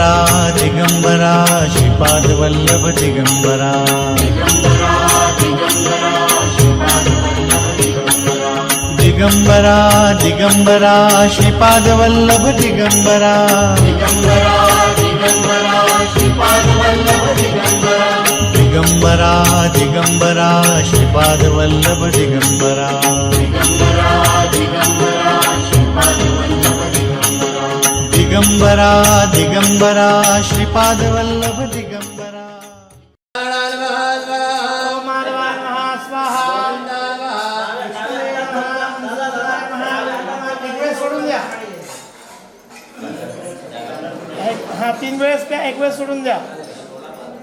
दिगंबरा दिगंबरा श्रीपाद वल्लभ दिगंबरा दिगंबरा दिगंबरा श्रीपाद वल्लभ दिगंबरा दिगंबरा दिगंबरा श्रीपाद वल्लभ दिगंबरा दिगंबरा दिगंबरा श्रीपाद वल्लभ दिगंबरा हा 3 वेळेस प्या, 1 वेळेस सोडून द्या.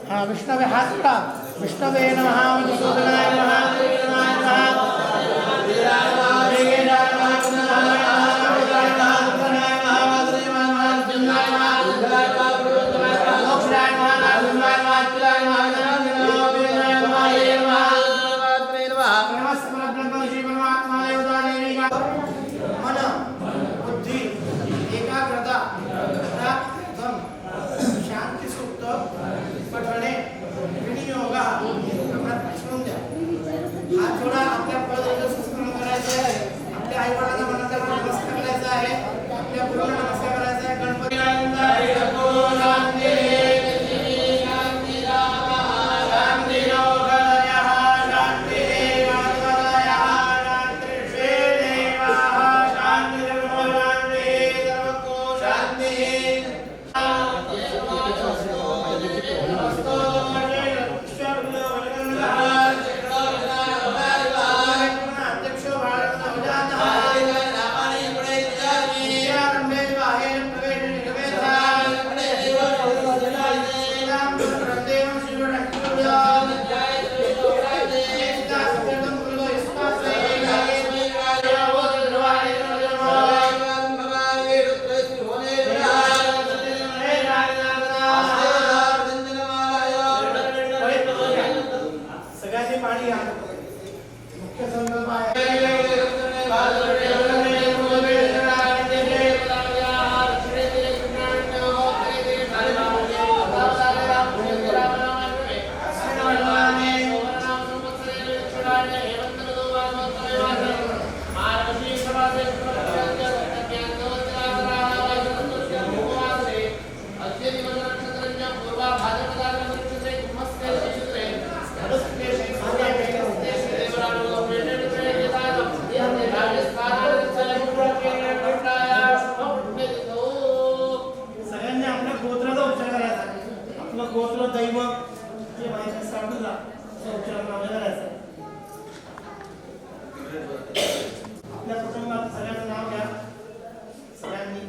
हा विष्णवे हात जोडा. विष्णवे नमः मधुसूदनाय नमः कृष्णाय नमः वेगेनाय नमः पुनराय नमः रुद्राय नमः रुद्राय नमः वासुदेवाय नमः चंद्राय नमः रुद्राय नमः पुरुषोत्तमाय नमः मोक्षाय नमः नारायणाय नमः अच्युताय नमः वेदाय नमः ये नमः परमात्मे नमः नमस्ते परब्रह्म श्री परमात्मा देवता देवी का मन बुद्धि एकाग्रता शांती सूक्त पठणे विनियोग विष्णून द्या. हात जोडा. आपल्या पदाचं संस्मरण करायचं आहे. आपल्या आई वडिलांना मनाला नमस्कार करायचा आहे. आपल्या गुरुंना नमस्कार करायचा आहे. गणपती गोत्र दैव जे माहिती सांगितलं उच्चारण करायचं. आपल्या कुटुंबात सगळ्यांना नाव घ्या. सगळ्यांनी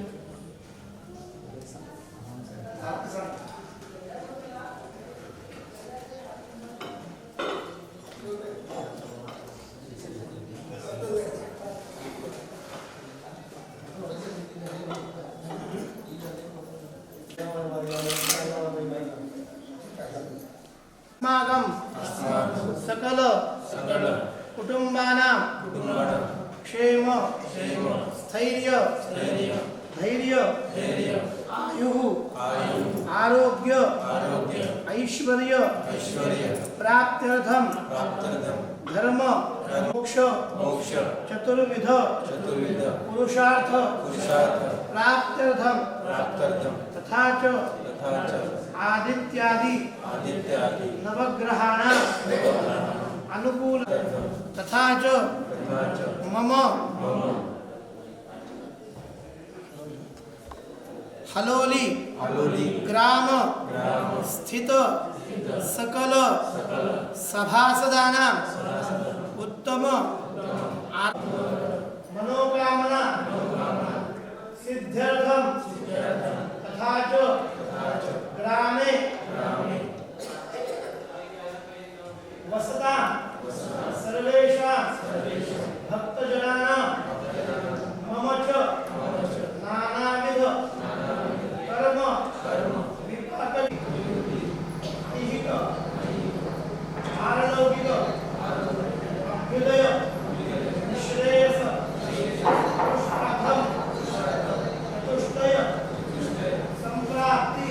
मागम सकल कुटुंबानां क्षेम स्थैर्य धैर्य आयुः आरोग्य ऐश्वर्य प्राप्त्यर्थम धर्म मोक्ष चतुर्विध पुरुषार्थ प्राप्त्यर्थम तथा च आदित्यादि नवग्रहाणां अनुकूल तथा च मम हलोली ग्राम स्थित सकल सभासदानां उत्तम मनोकामना सिद्ध्यर्थम तथा च ग्रामे वसता सर्वेषां भक्तजनानां मम च नानाविध कर्म विपाक ऐहिक पारलौकिक अभ्युदय श्रेयस पुरुषार्थम चतुष्टय संप्राप्ति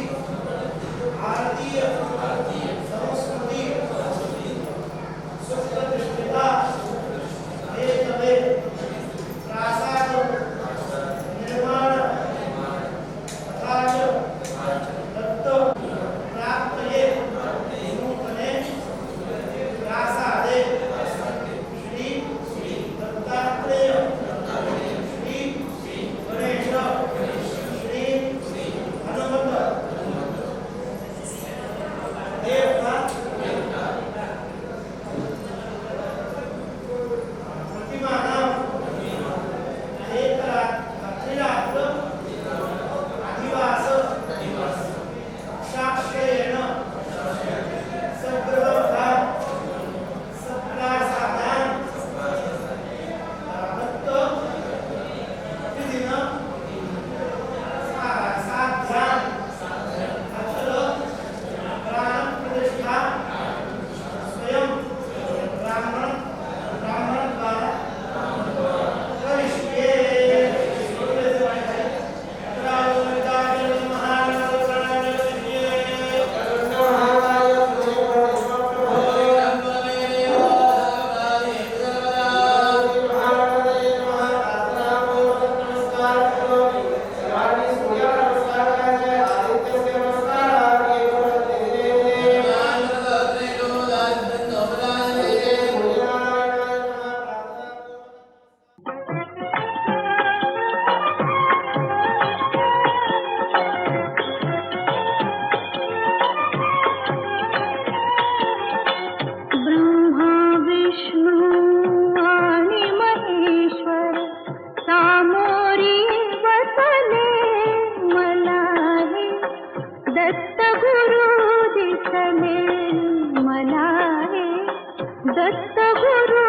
दत्त गुरु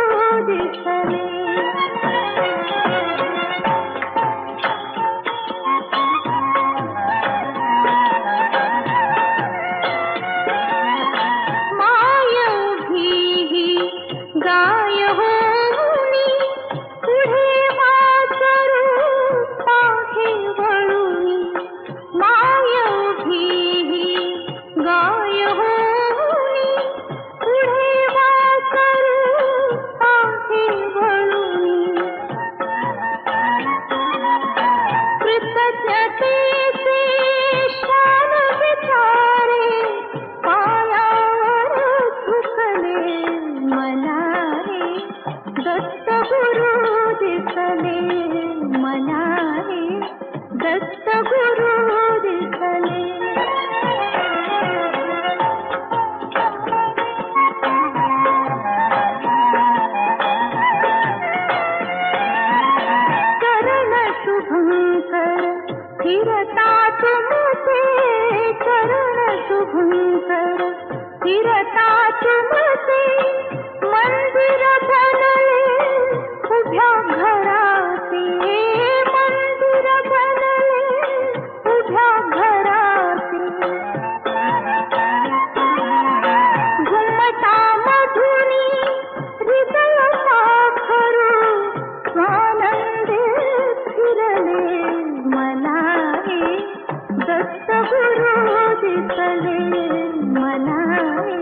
दिसले माय उभी गाय होऊनी पुढे वासरू पाहे वळूनी माय उभी गाय होऊनी पुढे वासरू पाहे वळूनी कृतज्ञतेचे शान विचारे पायावर झुकले मला रे दत्त गुरु दिसले मला रे दत्त गुरु दिसले चरण शुभंकर फिरता तुमचे चरण शुभंकर फिरता तुमचे मंदिर बनले उभ्या घराचे मंदिर बनले उभ्या घराचे घुमटा मधुनी हृदय साखरू स्वानंदे फिरले मला रे दत्त गुरु दिसले मला रे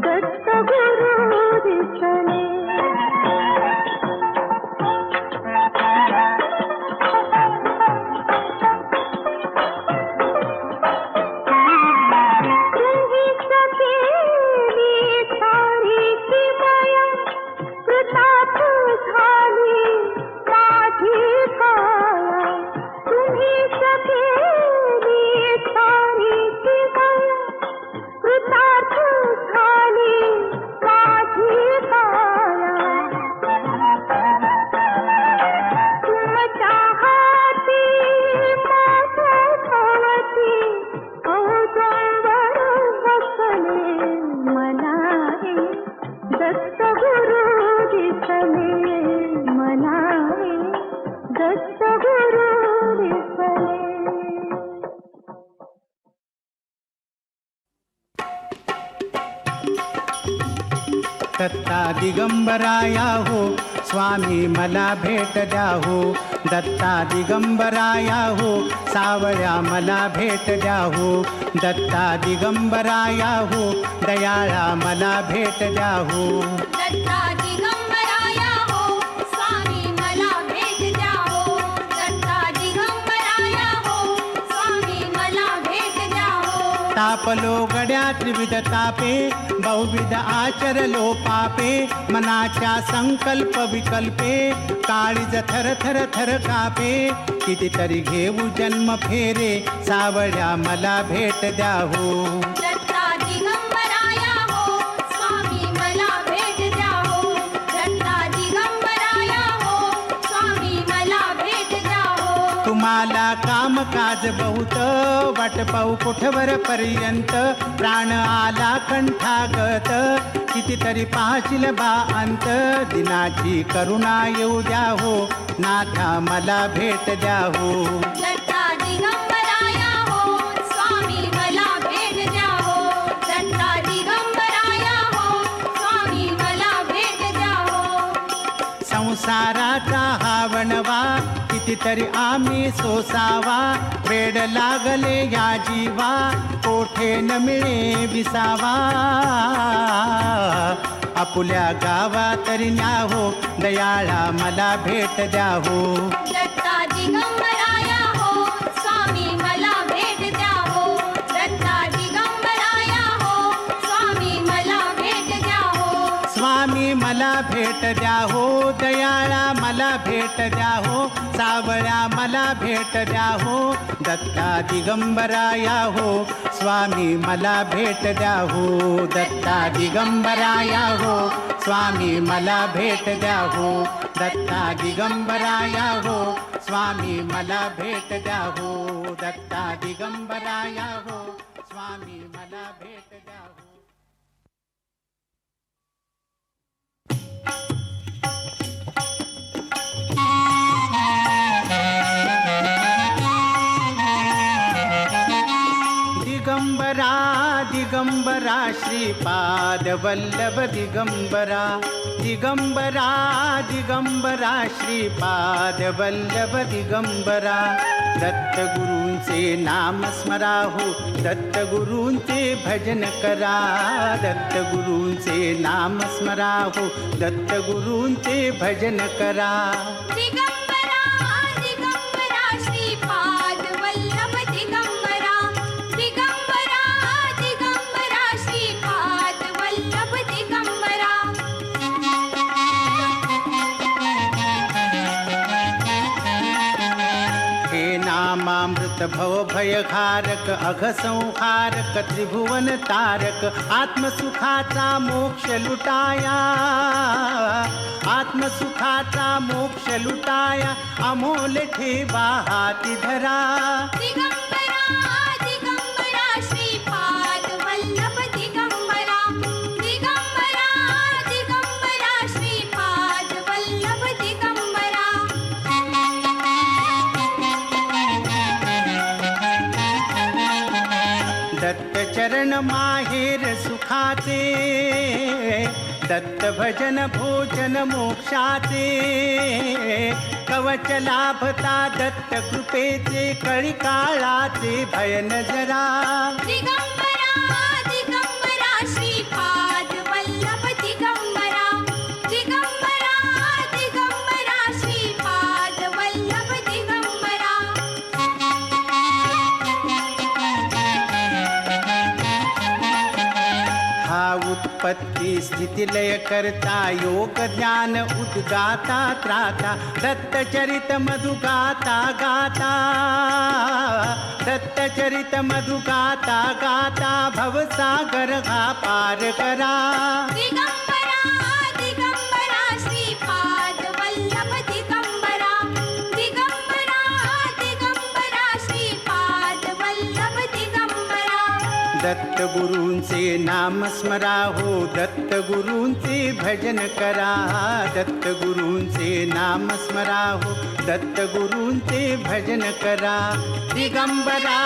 दत्त गुरु दिसले तुम्ही सकेली सारी किमया कृतार्थ झाली माझी काया तुम्ही सकेली सारी किमया कृतार्थ झाली माझी काया तुमच्या हाती माझ्या भवती औदुंबर बसले मला रे दत्त गुरु दिसले मला रे दत्त गुरु दिसले दत्ता दिगंबराया हो स्वामी मला भेट द्या हो दत्ता दिगंबराया हो सावळ्या मला भेट द्या हो दत्ता दिगंबराया हो दयाळा मला भेट द्या हो दत्ता दिगंबराया हो स्वामी मला भेट द्या हो दत्ता दिगंबराया हो स्वामी मला भेट द्या हो तापलो गड्या त्रिविध तापे बहुविध आचरलो पापे मनाच्या संकल्प विकल्पे काळीज थर थर थर कापे कितीतरी घेऊ जन्म फेरे सावळ्या मला भेट द्या हो दत्ता दिगंबराया हो स्वामी मला भेट द्या हो दत्ता दिगंबराया हो स्वामी मला भेट द्या हो तुम्हाला कामकाज बहुत वाट पाहू कुठवर पर्यंत प्राण आला कंठागत कितीतरी पाहशील बा अंत दिनाची करुणा येऊ द्या हो नाथा मला भेट द्या हो दत्ता दिगंबराया हो स्वामी मला भेट द्या हो दत्ता दिगंबराया हो स्वामी मला भेट द्या हो संसाराचा हा वणवा कितीतरी आम्ही सोसावा वेड लागले या जीवा कोठे न मिळे विसावा आपुल्या गावा तरी न्या हो दयाळा मला भेट द्या हो दत्ता दिगंबराया हो स्वामी मला भेट द्या हो दत्ता दिगंबराया हो स्वामी मला भेट द्या हो स्वामी मला भेट द्या हो दयाळा मला भेट द्या हो सावळ्या मला भेट द्या हो दत्ता दिगंबराया हो स्वामी मला भेट द्या हो दत्ता दिगंबराया हो स्वामी मला भेट द्या हो दत्ता दिगंबराया हो स्वामी मला भेट द्या हो दत्ता दिगंबराया हो स्वामी मला भेट द्या हो श्रीपाद वल्लभ दिगंबरा दिगंबरा दिगंबरा श्रीपाद वल्लभ दिगंबरा दत्तगुरूंचे नाम स्मरा हो दत्तगुरूंचे भजन करा दत्तगुरूंचे नाम स्मरा हो दत्तगुरूंचे भजन करा दिगंबरा दिगंबरा श्रीपाद वल्लभ दिगंबरा दिगंबरा दिगंबरा श्रीपाद वल्लभ दिगंबरा हे नामामृत भव भयघारक अघसंहारक त्रिभुवन तारक आत्मसुखाचा मोक्ष लुटाया आत्मसुखाचा मोक्ष लुटाया अमोल ठेवा हाती धरा दिगंबरा दिगंबरा श्रीपाद वल्लभ दिगंबरा दिगंबरा दिगंबरा श्रीपाद वल्लभ दिगंबरा दत्त चरण माहेर सुखाचे दत्त भजन भोजन मोक्षाचे कवच लाभता दत्त कृपेचे कळी काळाचे भयन जरा दिगंबरा दिगंबरा श्रीपाद वल्लभ दिगंबरा दिगंबरा दिगंबरा श्रीपाद वल्लभ दिगंबरा हा उत्पत्ती स्थिती लय करता योग ज्ञान उद्गाता त्राता दत्तचरित मधु गाता गाता दत्तचरित मधु गाता गाता भवसागर हा पार करा दिगंबरा दिगंबरा श्रीपाद वल्लभ दिगंबरा दिगंबरा दिगंबरा श्रीपाद वल्लभ दिगंबरा दत्तगुरूंचे नाम स्मरा हो दत्तगुरूंचे भजन करा दत्तगुरूंचे नाम स्मरा हो दत्तगुरूंचे भजन करा दिगंबरा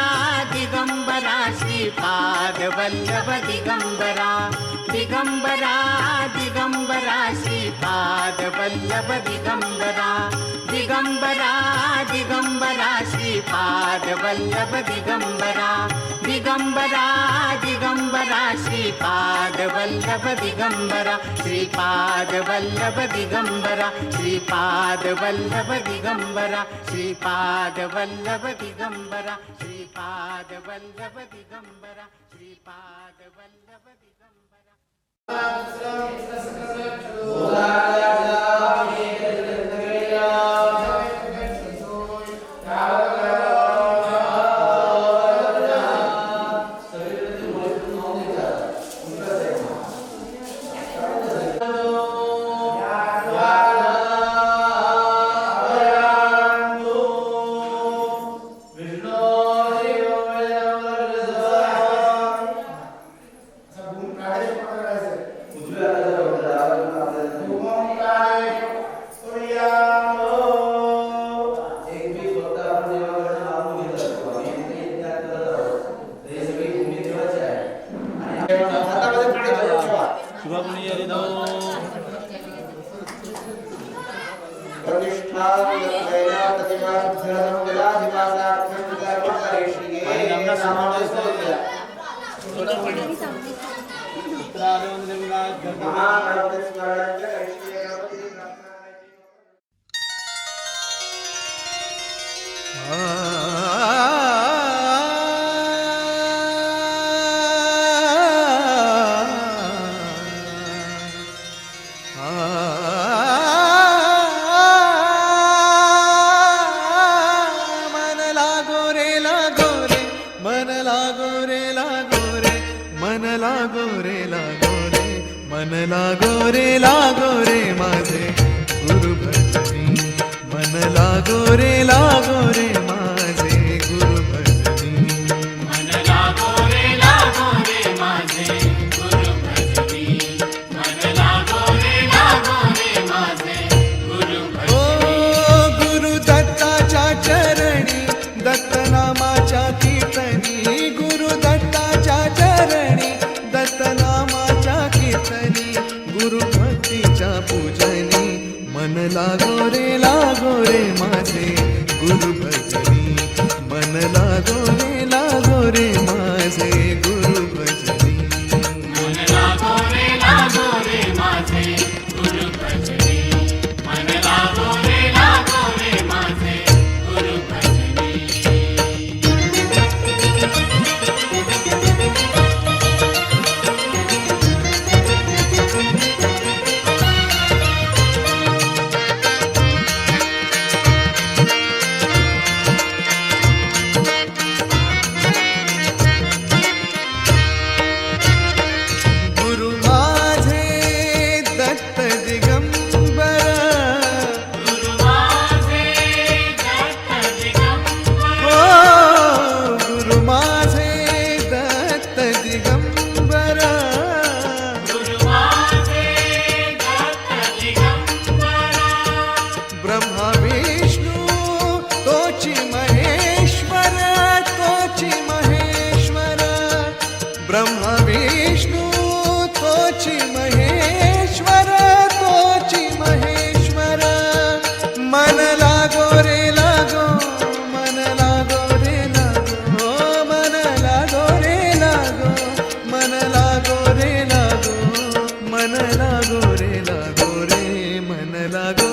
दिगंबरा श्रीपाद वल्लभ दिगंबरा दिगंबरा दिगंबरा श्रीपाद वल्लभ दिगंबरा दिगंबरा दिगंबरा श्रीपाद वल्लभ दिगंबरा दिगंबरा दिगंबरा श्रीपाद वल्लभ दिगंबरा श्रीपाद वल्लभ दिगंबरा श्रीपाद वल्लभ दिगंबरा श्रीपाद वल्लभ दिगंबरा श्रीपाद वल्लभ दिगंबरा श्रीपाद वल्लभ दिगंबरा लागो रे माझे गुरु भजनी मन लागो रे माझे गुरु भजनी मन लागो रे माझे गुरु भजनी मन लागो रे माझे गुरु भजनी ओ गुरु दत्ताच्या चरणी दत्त नामाच्या कीर्तनी गुरु दत्ताच्या चरणी दत्त नाम तुळशीच्या पूजनी मन लागो रे माझे गुरु भजनी मन लागो रे माझे गुरु भजनी मन लागो रे माझे गुरु भजनी मन लागो रे माझे गुरु भजनी गुरु माझे दत्त दिगंबर गुरु माझे दत्त दिगंबर हो गुरु माझे दत्त दिगंबर गुरु माझे दत्त दिगंबर ब्रह्मा विष्णू तोची महेश्वर ब्रह्मा विष्णू तोची महेश्वर मन लागो रे मन लागो रे मन लागो रे मन लागो रे मन लागो रे मन लागो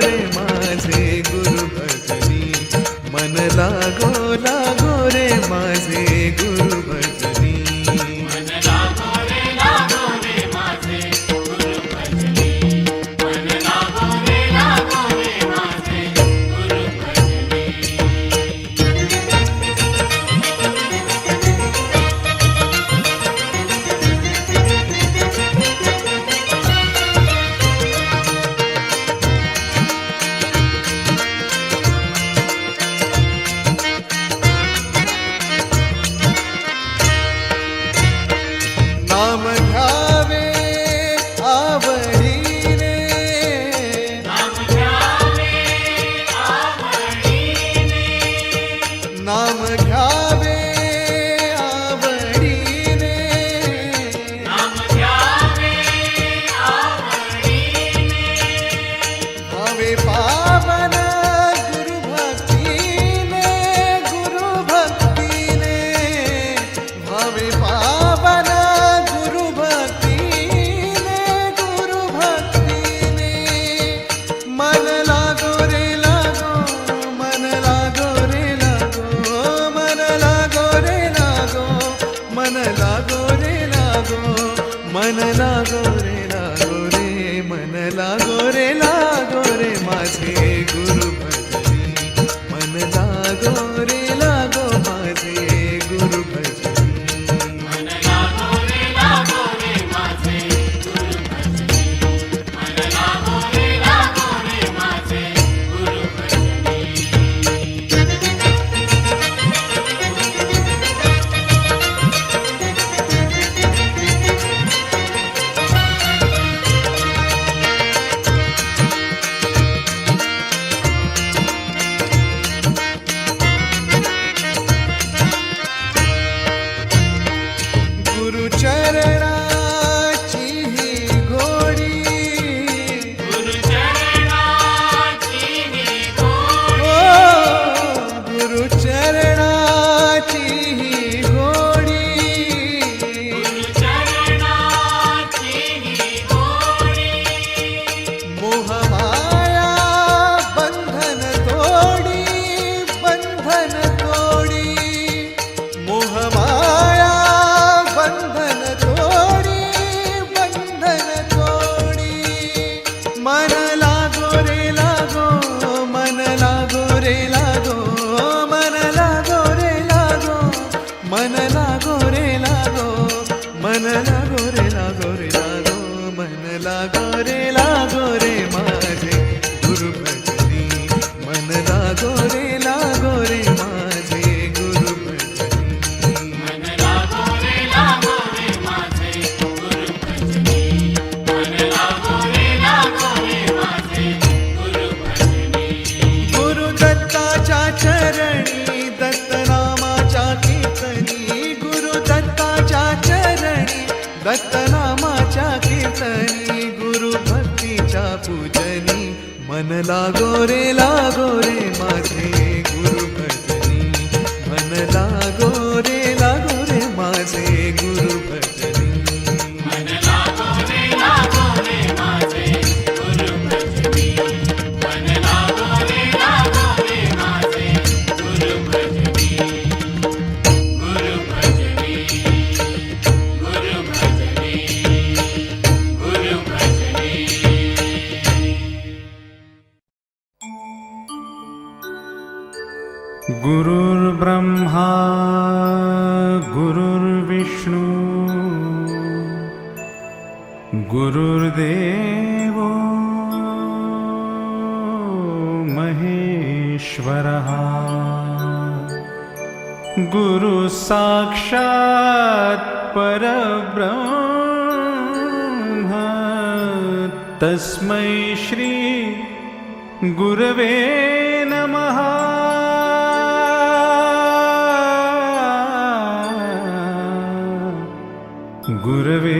रे माझे गुरु भजनी मन लागो रे माझे गुरु भजनी मन लागो रे माझे गुरु भजनी मन लागो रे माझे गुरु भजनी नाम घ्यावे आवडीने नाम घ्यावे आवडीने नाम घ्यावे आवडीने नाम घ्यावे आवडीने भावे पावन गुरु भक्तीने भावे पावन गुरु भक्तीने मन लागो रे मन लागो रे मन लागो रे मन लागो रे मन लागो रे मन लागो रे माझे गुरु भजनी मन लागो रे माझे गुरु भजनी मन लागो रे माझे गुरु भजनी मन लागो रे माझे गुरु भजनी गुरु चरणाची ही घोडी गुरु चरणाची ही गोडी ओ गुरु चरणाची ही घोडी गुरु चरणाची ही गोडी मोहमाया बंधन तोडी मोहमाया बंधन तोडी मन लागो रे मन लागो रे मन लागो रे मन लागो रे मन लागो रे मन लागो रे माझे गुरु भजनी मन लागो रे माझे गुरु भजनी मन लागो रे माझे गुरु भजनी मन लागो रे माझे गुरु भजनी गुरु दत्ताच्या चरणी दत्तनामाच्या कीर्तनी गुरु दत्ताच्या चरणी दत्तनामाच्या कीर्तनी पूजनी मन लागो रे माझे गुरु भजनी मन लागो रे माझे गुरु भजनी मन लागो रे माझे गुरु भजनी मन लागो रे माझे गुरु भजनी गुरु भजनी गुरु भजनी गुरु भजनी गुरुर्ब्रह्मा गुरुर्विष्णू गुरुर्देवो महेश्वरः गुरु साक्षात् परब्रह्म तस्मै श्री गुरवे नमः गुरवे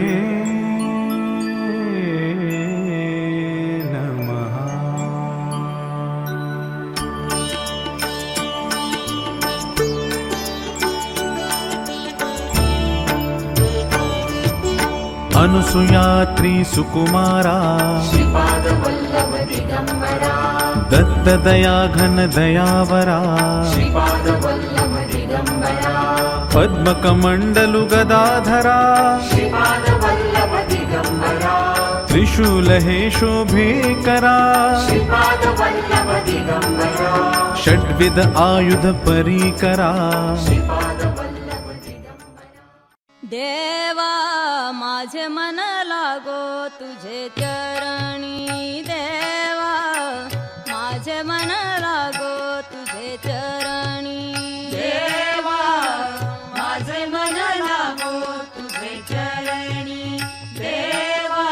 नमः अनुसुयात्री सुकुमारा दत्त दया घन दयावरा पद्मकमण्डलु गदाधरा त्रिशूलहे शोभेकरा षड्विध आयुध परीकरा देवा माझे मन लागो तुझे चरणी देवा माझे मन लागो तुझे चरणी देवा माझे मन लागो तुझे चरणी देवा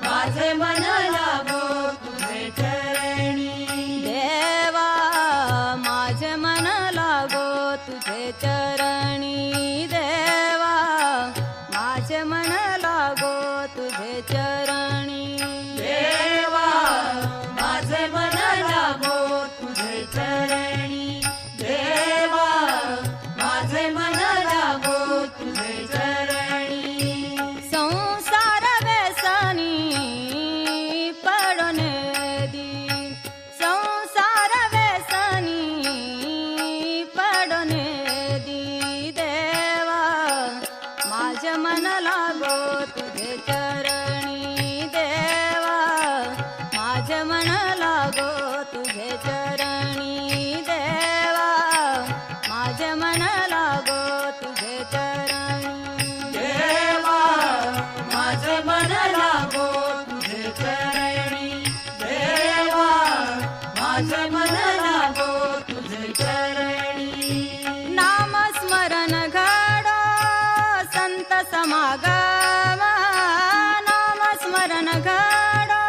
माझे मन लागो तुझे चरणी देवा माझे मन लागो तुझे चरणी देवा माझे मन लागो तुझे चरणी देवा माझे मन लागो तुझे चरणी देवा माझे मन लागो तुझे चरणी संसार व्यसनी पडून दी संसार व्यसनी पडून दी देवा माझे मन लागो तुझे चरणी देवा माझे मन लागो तुझे चरणी देवा माझे मन लागो तुझे चरणी देवा माझे मन लागो तुझे चरणी देवा माझे मन लागो तुझे चरणी नामस्मरण घडो संत समागम नामस्मरण घडो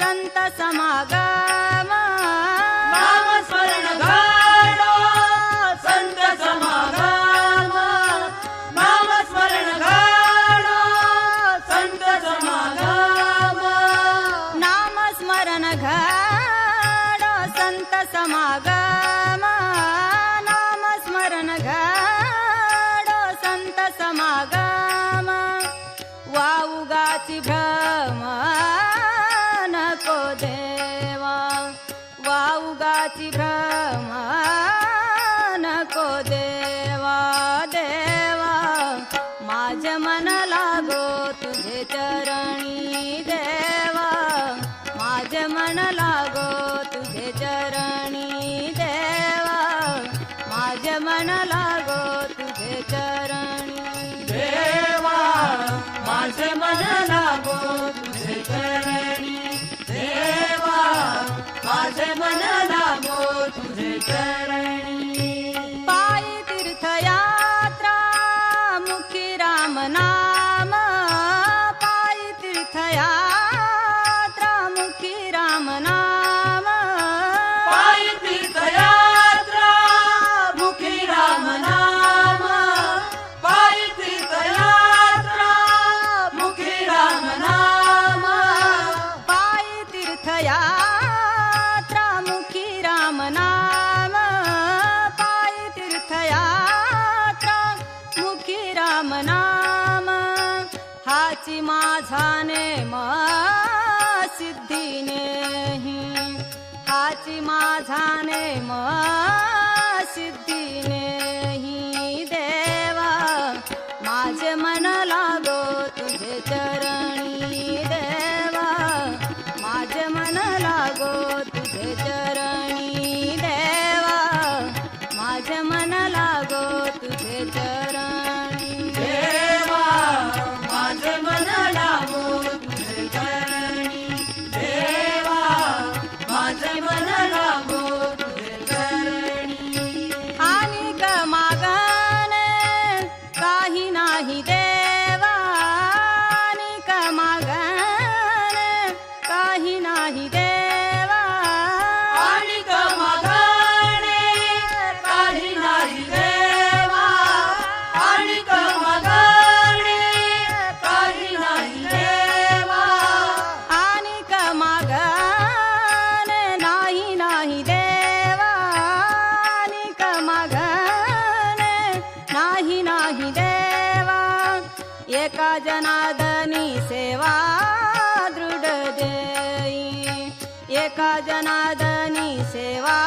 संत समागम नामस्मरण घडो संत समागम नामस्मरण घडो संत समागम नामस्मरण घडो संत समागम नामस्मरण घडो संत समागम वाऊगाची भ्रम नको देवा वाऊगाची भ्रम नको देवा देवा माझे मन लागो तुझे चरणी देवा माझे मन लागो तुझे चरणी देवा माझे मन लागो तुझे चरणी देवा माझे मन लागो तुझे चरणी देवा माझे मन लागो तुझे चरणी पायी तीर्थयात्रा मुखी राम नाम पायी तीर्थयात्रा मुखी राम नाम पायी तीर्थयात्रा मुखी राम नाम पायी तीर्थयात्रा मुखी राम नाम पायी माझा नेम सिद्धीने हाची माझा नेम सिद्धीने देवा माझे मन लागो तुझे चरणी देवा माझे मन लागो तुझे चरणी देवा माझे मन लागो तुझे चरणी देवा माझे मन लागो तुझे चरणी देवा माझे मन लागो तुझे चरणी आणि ग मागणे काही नाही देवा आणि ग मागणे काही नाही देवा आणि ग मागणे काही नाही देवा आणि ग मागणे काही नाही देवा आणि ग मागणे नाही देवा आणि ग मागणे नाही देवा एका जनार्दनी सेवा दृढ देई एका जनार्दनी सेवा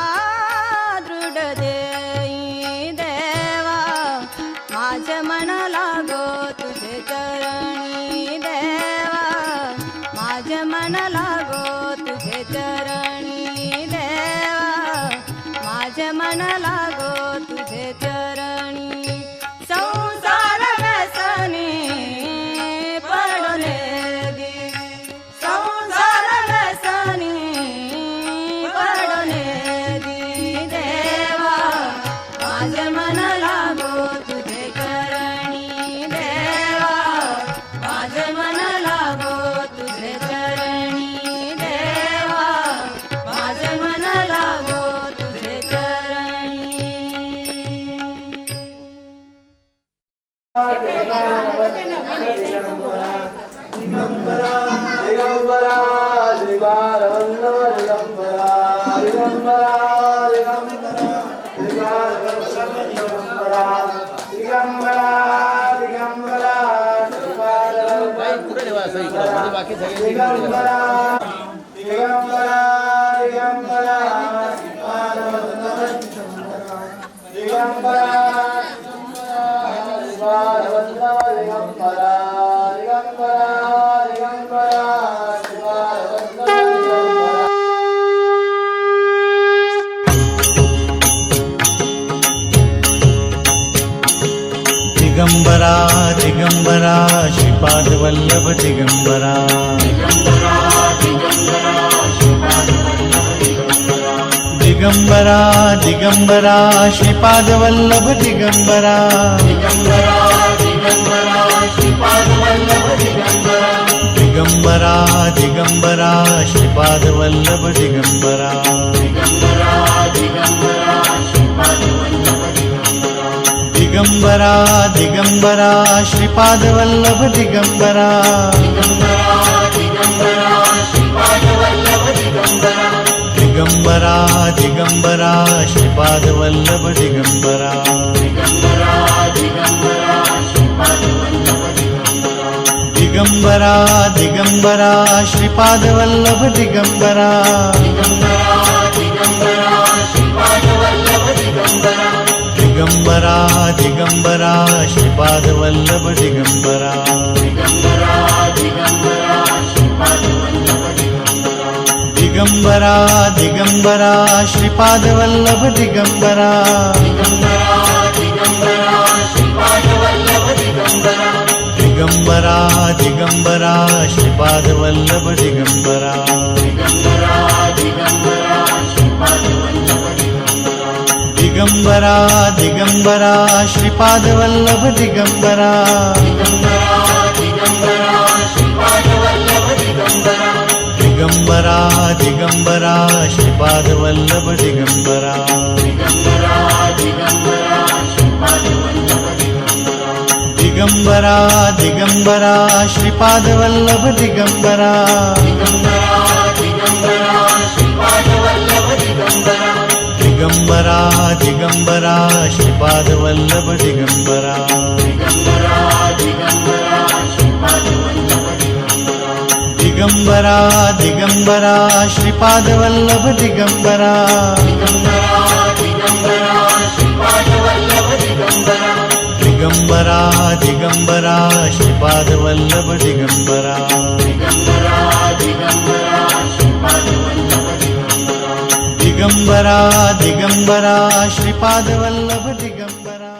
दृढ देई देवा माझे मन लागो तुझे चरणी देवा माझे मन लागो तुझे चरणी देवा माझे मन लागो तुझे चरणी संसार व्यसनी पडले दी संसार व्यसनी पडले दी देवा माझे मन लागो तुझे चरणी देवा माझे मन लागो तुझे चरणी देवा माझे मन लागो तुझे चरणी बाकी दिगंबरा दिगंबरा श्रीपाद वल्लभ दिगंबरा दिगंबरा दिगंबरा श्रीपाद वल्लभ दिगंबरा दिगंबरा दिगंबरा श्रीपाद वल्लभ दिगंबरा दिगंबरा दिगंबरा श्रीपाद वल्लभ दिगंबरा दिगंबरा दिगंबरा श्रीपाद वल्लभ दिगंबरा दिगंबरा दिगंबरा श्रीपाद वल्लभ दिगंबरा दिगंबरा दिगंबरा श्रीपाद वल्लभ दिगंबरा दिगंबरा दिगंबरा श्रीपाद वल्लभ दिगंबरा दिगंबरा दिगंबरा श्रीपाद वल्लभ दिगंबरा दिगंबरा दिगंबरा श्रीपाद वल्लभ दिगंबरा दिगंबरा दिगंबरा श्रीपाद वल्लभ दिगंबरा दिगंबरा दिगंबरा श्रीपाद वल्लभ दिगंबरा दिगंबरा दिगंबरा श्रीपाद वल्लभ दिगंबरा दिगंबरा दिगंबरा श्रीपादवल्लभ दिगंबरा दिगंबरा दिगंबरा श्रीपादवल्लभ दिगंबरा दिगंबरा दिगंबरा श्रीपादवल्लभ दिगंबरा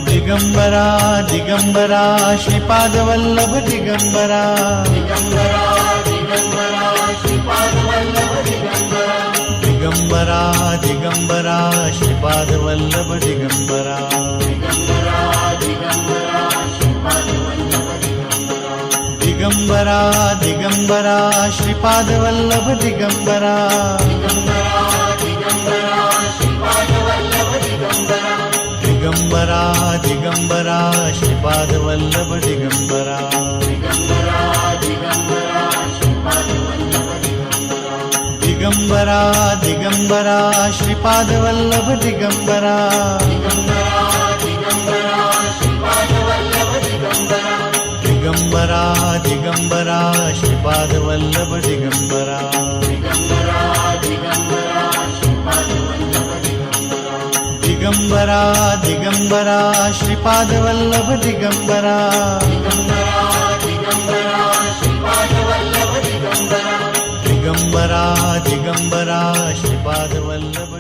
दिगंबरा दिगंबरा श्रीपादवल्लभ दिगंबरा दिगंबरा दिगंबरा श्रीपादवल्लभ दिगंबरा दिगंबरा दिगंबरा श्रीपादवल्लभ दिगंबरा दिगंबरा दिगंबरा श्रीपादवल्लभ दिगंबरा दिगंबरा दिगंबरा श्रीपादवल्लभ दिगंबरा दिगंबरा दिगंबरा श्रीपादवल्लभ दिगंबरा दिगंबरा दिगंबरा श्रीपादवल्लभ दिगंबरा दिगंबरा दिगंबरा श्रीपादवल्लभ